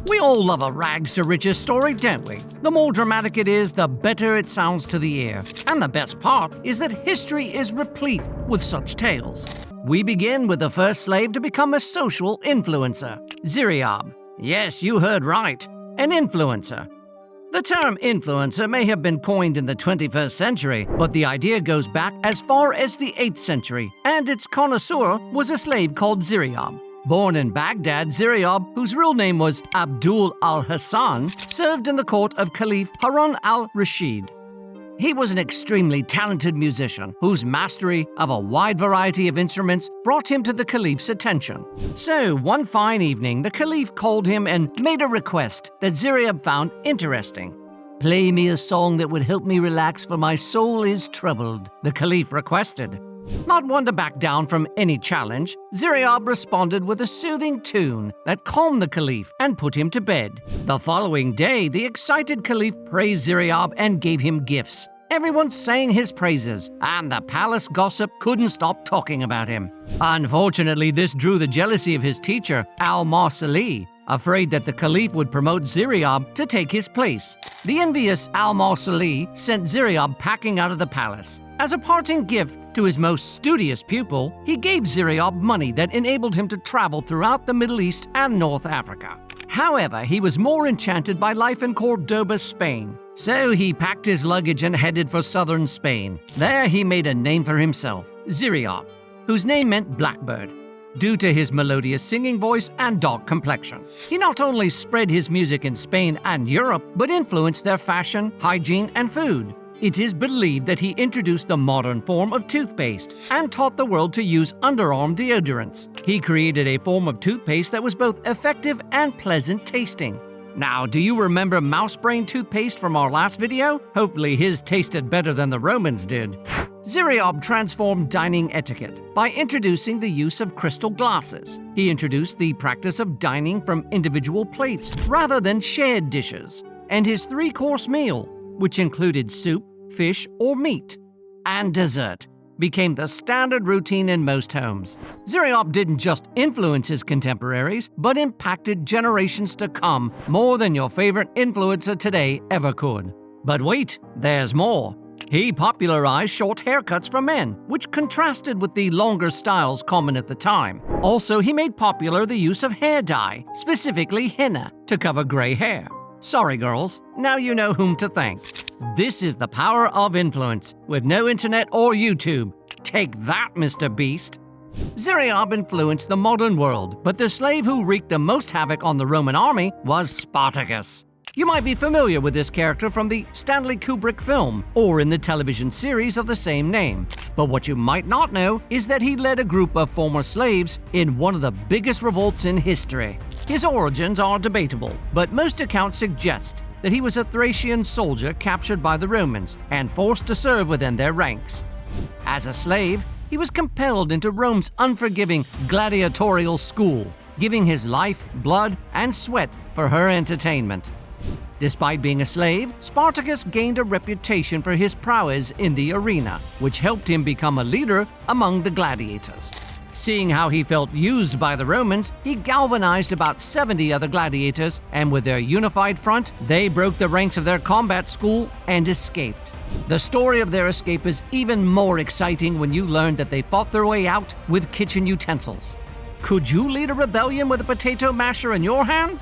We all love a rags to riches story, don't we? The more dramatic it is, the better it sounds to the ear. And the best part is that history is replete with such tales. We begin with the first slave to become a social influencer, Ziryab. Yes, you heard right, an influencer. The term influencer may have been coined in the 21st century, but the idea goes back as far as the 8th century, and its connoisseur was a slave called Ziryab. Born in Baghdad, Ziryab, whose real name was Abdul al-Hassan, served in the court of Caliph Harun al-Rashid. He was an extremely talented musician whose mastery of a wide variety of instruments brought him to the Caliph's attention. So, one fine evening, the Caliph called him and made a request that Ziryab found interesting. "Play me a song that would help me relax, for my soul is troubled," the Caliph requested. Not one to back down from any challenge, Ziryab responded with a soothing tune that calmed the Caliph and put him to bed. The following day, the excited Caliph praised Ziryab and gave him gifts. Everyone sang his praises, and the palace gossip couldn't stop talking about him. Unfortunately, this drew the jealousy of his teacher, al-Marsili, afraid that the Caliph would promote Ziryab to take his place. The envious al-Marsili sent Ziryab packing out of the palace. As a parting gift to his most studious pupil, he gave Ziryab money that enabled him to travel throughout the Middle East and North Africa. However, he was more enchanted by life in Cordoba, Spain. So he packed his luggage and headed for southern Spain. There he made a name for himself, Ziryab, whose name meant blackbird, due to his melodious singing voice and dark complexion. He not only spread his music in Spain and Europe, but influenced their fashion, hygiene, and food. It is believed that he introduced the modern form of toothpaste and taught the world to use underarm deodorants. He created a form of toothpaste that was both effective and pleasant tasting. Now, do you remember mouse brain toothpaste from our last video? Hopefully his tasted better than the Romans did. Ziryab transformed dining etiquette by introducing the use of crystal glasses. He introduced the practice of dining from individual plates rather than shared dishes. And his three-course meal, which included soup, fish, or meat, and dessert, became the standard routine in most homes. Ziryab didn't just influence his contemporaries, but impacted generations to come more than your favorite influencer today ever could. But wait, there's more. He popularized short haircuts for men, which contrasted with the longer styles common at the time. Also, he made popular the use of hair dye, specifically henna, to cover gray hair. Sorry, girls, now you know whom to thank. This is the power of influence, with no internet or YouTube. Take that, Mr. Beast. Ziryab influenced the modern world, but the slave who wreaked the most havoc on the Roman army was Spartacus. You might be familiar with this character from the Stanley Kubrick film or in the television series of the same name. But what you might not know is that he led a group of former slaves in one of the biggest revolts in history. His origins are debatable, but most accounts suggest that he was a Thracian soldier captured by the Romans and forced to serve within their ranks. As a slave, he was compelled into Rome's unforgiving gladiatorial school, giving his life, blood, and sweat for her entertainment. Despite being a slave, Spartacus gained a reputation for his prowess in the arena, which helped him become a leader among the gladiators. Seeing how he felt used by the Romans, he galvanized about 70 other gladiators, and with their unified front, they broke the ranks of their combat school and escaped. The story of their escape is even more exciting when you learn that they fought their way out with kitchen utensils. Could you lead a rebellion with a potato masher in your hand?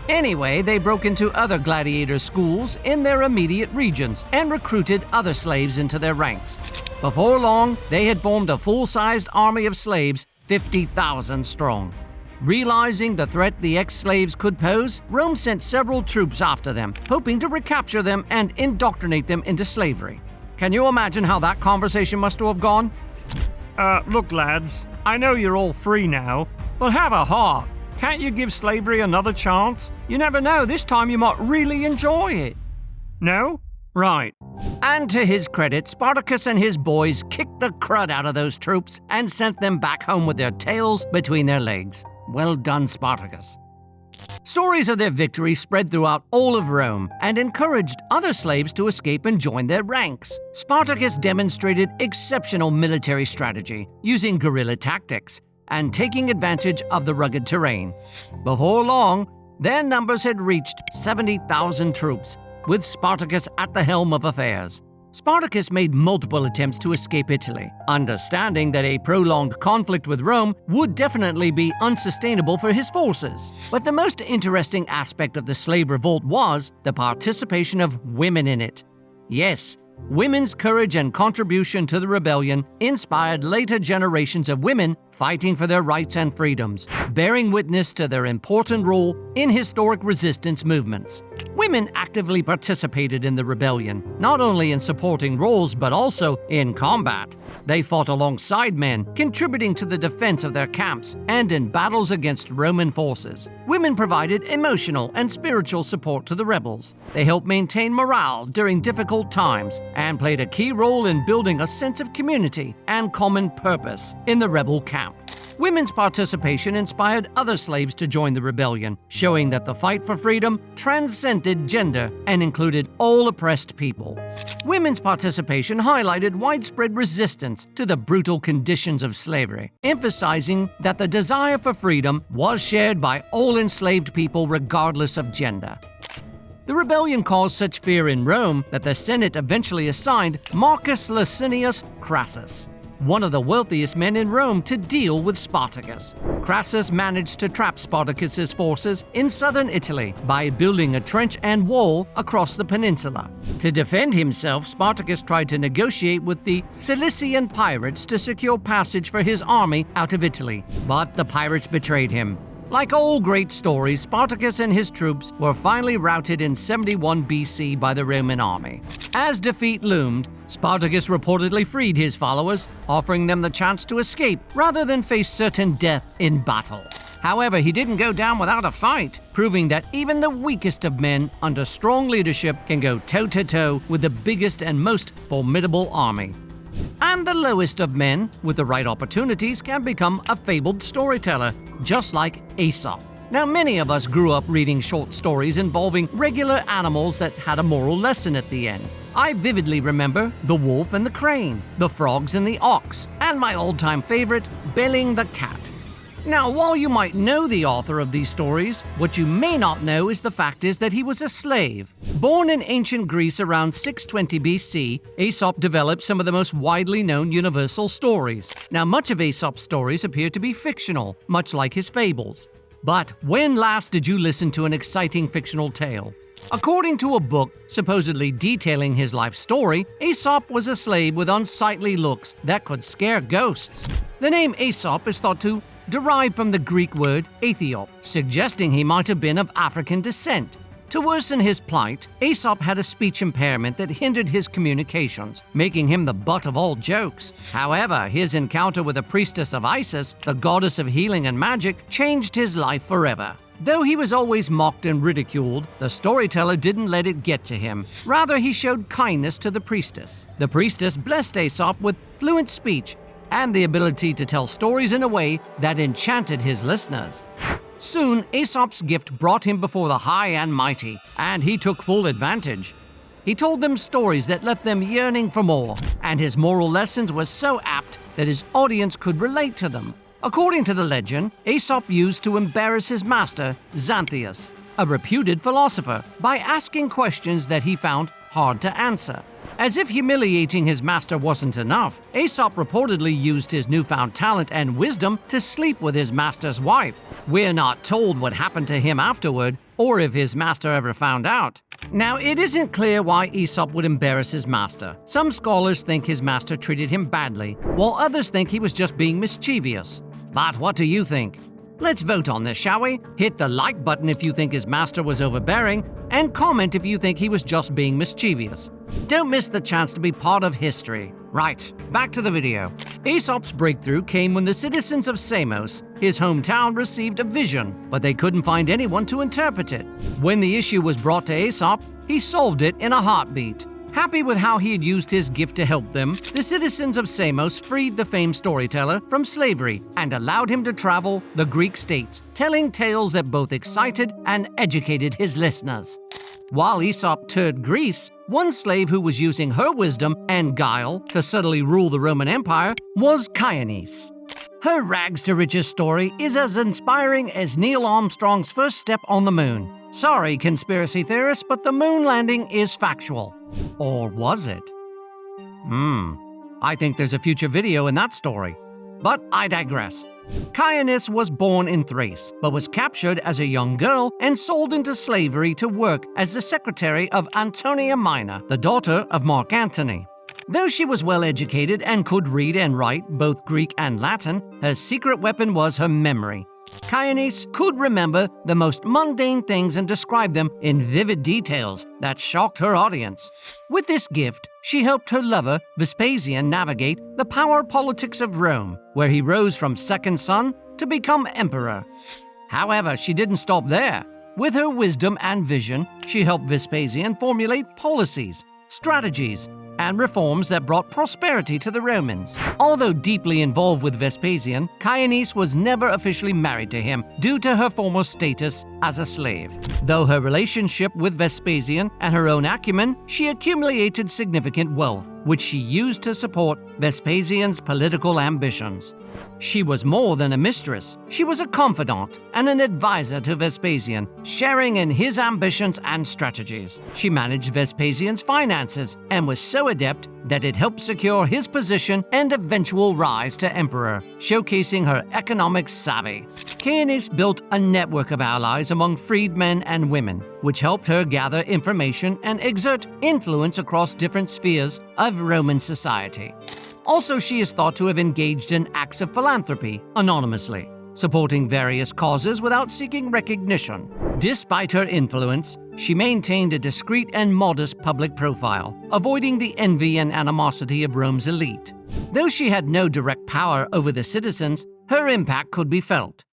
Anyway, they broke into other gladiator schools in their immediate regions and recruited other slaves into their ranks. Before long, they had formed a full-sized army of slaves, 50,000 strong. Realizing the threat the ex-slaves could pose, Rome sent several troops after them, hoping to recapture them and indoctrinate them into slavery. Can you imagine how that conversation must have gone? Look, lads, I know you're all free now, but have a heart. Can't you give slavery another chance? You never know, this time you might really enjoy it. No? Right. And to his credit, Spartacus and his boys kicked the crud out of those troops and sent them back home with their tails between their legs. Well done, Spartacus. Stories of their victory spread throughout all of Rome and encouraged other slaves to escape and join their ranks. Spartacus demonstrated exceptional military strategy, using guerrilla tactics and taking advantage of the rugged terrain. Before long, Their numbers had reached 70,000 troops, with Spartacus at the helm of affairs. Spartacus made multiple attempts to escape Italy, understanding that a prolonged conflict with Rome would definitely be unsustainable for his forces. But the most interesting aspect of the slave revolt was the participation of women in it. Yes, women's courage and contribution to the rebellion inspired later generations of women fighting for their rights and freedoms, bearing witness to their important role in historic resistance movements. Women actively participated in the rebellion, not only in supporting roles but also in combat. They fought alongside men, contributing to the defense of their camps and in battles against Roman forces. Women provided emotional and spiritual support to the rebels. They helped maintain morale during difficult times and played a key role in building a sense of community and common purpose in the rebel camp. Women's participation inspired other slaves to join the rebellion, showing that the fight for freedom transcended gender and included all oppressed people. Women's participation highlighted widespread resistance to the brutal conditions of slavery, emphasizing that the desire for freedom was shared by all enslaved people regardless of gender. The rebellion caused such fear in Rome that the Senate eventually assigned Marcus Licinius Crassus, one of the wealthiest men in Rome, to deal with Spartacus. Crassus managed to trap Spartacus's forces in southern Italy by building a trench and wall across the peninsula. To defend himself, Spartacus tried to negotiate with the Cilician pirates to secure passage for his army out of Italy, but the pirates betrayed him. Like all great stories, Spartacus and his troops were finally routed in 71 BC by the Roman army. As defeat loomed, Spartacus reportedly freed his followers, offering them the chance to escape rather than face certain death in battle. However, he didn't go down without a fight, proving that even the weakest of men under strong leadership can go toe-to-toe with the biggest and most formidable army. And the lowest of men, with the right opportunities, can become a fabled storyteller, just like Aesop. Now, many of us grew up reading short stories involving regular animals that had a moral lesson at the end. I vividly remember The Wolf and the Crane, The Frogs and the Ox, and my all-time favorite, Belling the Cat. Now, while you might know the author of these stories, what you may not know is the fact is that he was a slave. Born in ancient Greece around 620 BC, Aesop developed some of the most widely known universal stories. Now, much of Aesop's stories appear to be fictional, much like his fables. But when last did you listen to an exciting fictional tale? According to a book supposedly detailing his life story, Aesop was a slave with unsightly looks that could scare ghosts. The name Aesop is thought to derive from the Greek word Ethiop, suggesting he might have been of African descent. To worsen his plight, Aesop had a speech impairment that hindered his communications, making him the butt of all jokes. However, his encounter with the priestess of Isis, the goddess of healing and magic, changed his life forever. Though he was always mocked and ridiculed, the storyteller didn't let it get to him. Rather, he showed kindness to the priestess. The priestess blessed Aesop with fluent speech and the ability to tell stories in a way that enchanted his listeners. Soon, Aesop's gift brought him before the high and mighty, and he took full advantage. He told them stories that left them yearning for more, and his moral lessons were so apt that his audience could relate to them. According to the legend, Aesop used to embarrass his master, Xanthias, a reputed philosopher, by asking questions that he found hard to answer. As if humiliating his master wasn't enough, Aesop reportedly used his newfound talent and wisdom to sleep with his master's wife. We're not told what happened to him afterward, or if his master ever found out. Now, it isn't clear why Aesop would embarrass his master. Some scholars think his master treated him badly, while others think he was just being mischievous. But what do you think? Let's vote on this, shall we? Hit the like button if you think his master was overbearing, and comment if you think he was just being mischievous. Don't miss the chance to be part of history. Right, back to the video. Aesop's breakthrough came when the citizens of Samos, his hometown, received a vision, but they couldn't find anyone to interpret it. When the issue was brought to Aesop, he solved it in a heartbeat. Happy with how he had used his gift to help them, the citizens of Samos freed the famed storyteller from slavery and allowed him to travel the Greek states, telling tales that both excited and educated his listeners. While Aesop toured Greece, one slave who was using her wisdom and guile to subtly rule the Roman Empire was Caenis. Her rags to riches story is as inspiring as Neil Armstrong's first step on the moon. Sorry, conspiracy theorists, but the moon landing is factual. Or was it? I think there's a future video in that story. But I digress. Caenis was born in Thrace, but was captured as a young girl and sold into slavery to work as the secretary of Antonia Minor, the daughter of Mark Antony. Though she was well educated and could read and write both Greek and Latin, her secret weapon was her memory. Caenis could remember the most mundane things and describe them in vivid details that shocked her audience. With this gift, she helped her lover, Vespasian, navigate the power politics of Rome, where he rose from second son to become emperor. However, she didn't stop there. With her wisdom and vision, she helped Vespasian formulate policies, strategies, and reforms that brought prosperity to the Romans. Although deeply involved with Vespasian, Caenis was never officially married to him due to her former status as a slave. Though her relationship with Vespasian and her own acumen, she accumulated significant wealth, which she used to support Vespasian's political ambitions. She was more than a mistress. She was a confidant and an advisor to Vespasian, sharing in his ambitions and strategies. She managed Vespasian's finances and was so adept that it helped secure his position and eventual rise to emperor, showcasing her economic savvy. Caenis built a network of allies among freedmen and women, which helped her gather information and exert influence across different spheres of Roman society. Also, she is thought to have engaged in acts of philanthropy anonymously, supporting various causes without seeking recognition. Despite her influence, she maintained a discreet and modest public profile, avoiding the envy and animosity of Rome's elite. Though she had no direct power over the citizens, her impact could be felt.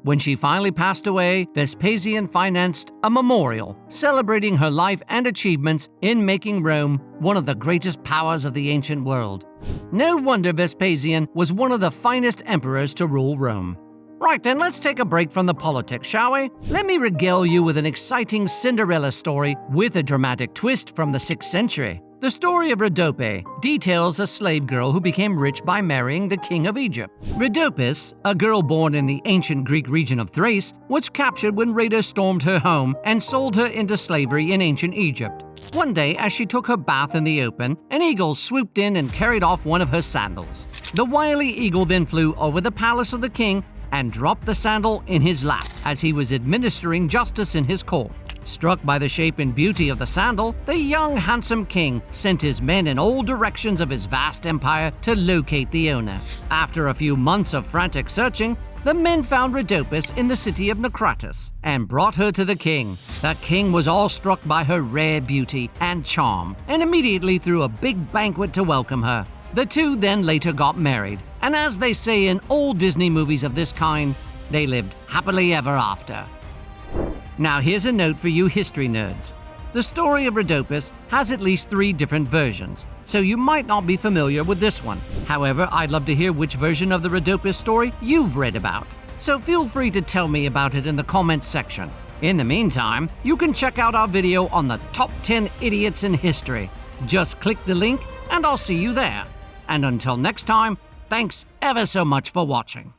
When she finally passed away, Vespasian financed a memorial celebrating her life and achievements in making Rome one of the greatest powers of the ancient world. No wonder Vespasian was one of the finest emperors to rule Rome. Right then, let's take a break from the politics, shall we? Let me regale you with an exciting Cinderella story with a dramatic twist from the 6th century. The story of Rhodopis details a slave girl who became rich by marrying the king of Egypt. Rhodopis, a girl born in the ancient Greek region of Thrace, was captured when raiders stormed her home and sold her into slavery in ancient Egypt. One day, as she took her bath in the open, an eagle swooped in and carried off one of her sandals. The wily eagle then flew over the palace of the king and dropped the sandal in his lap as he was administering justice in his court. Struck by the shape and beauty of the sandal, the young, handsome king sent his men in all directions of his vast empire to locate the owner. After a few months of frantic searching, the men found Rhodopis in the city of Naucratis and brought her to the king. The king was awestruck by her rare beauty and charm and immediately threw a big banquet to welcome her. The two then later got married, and as they say in old Disney movies of this kind, they lived happily ever after. Now here's a note for you history nerds. The story of Rhodopis has at least 3 different versions, so you might not be familiar with this one. However, I'd love to hear which version of the Rhodopis story you've read about. So feel free to tell me about it in the comments section. In the meantime, you can check out our video on the top 10 idiots in history. Just click the link and I'll see you there. And until next time, thanks ever so much for watching.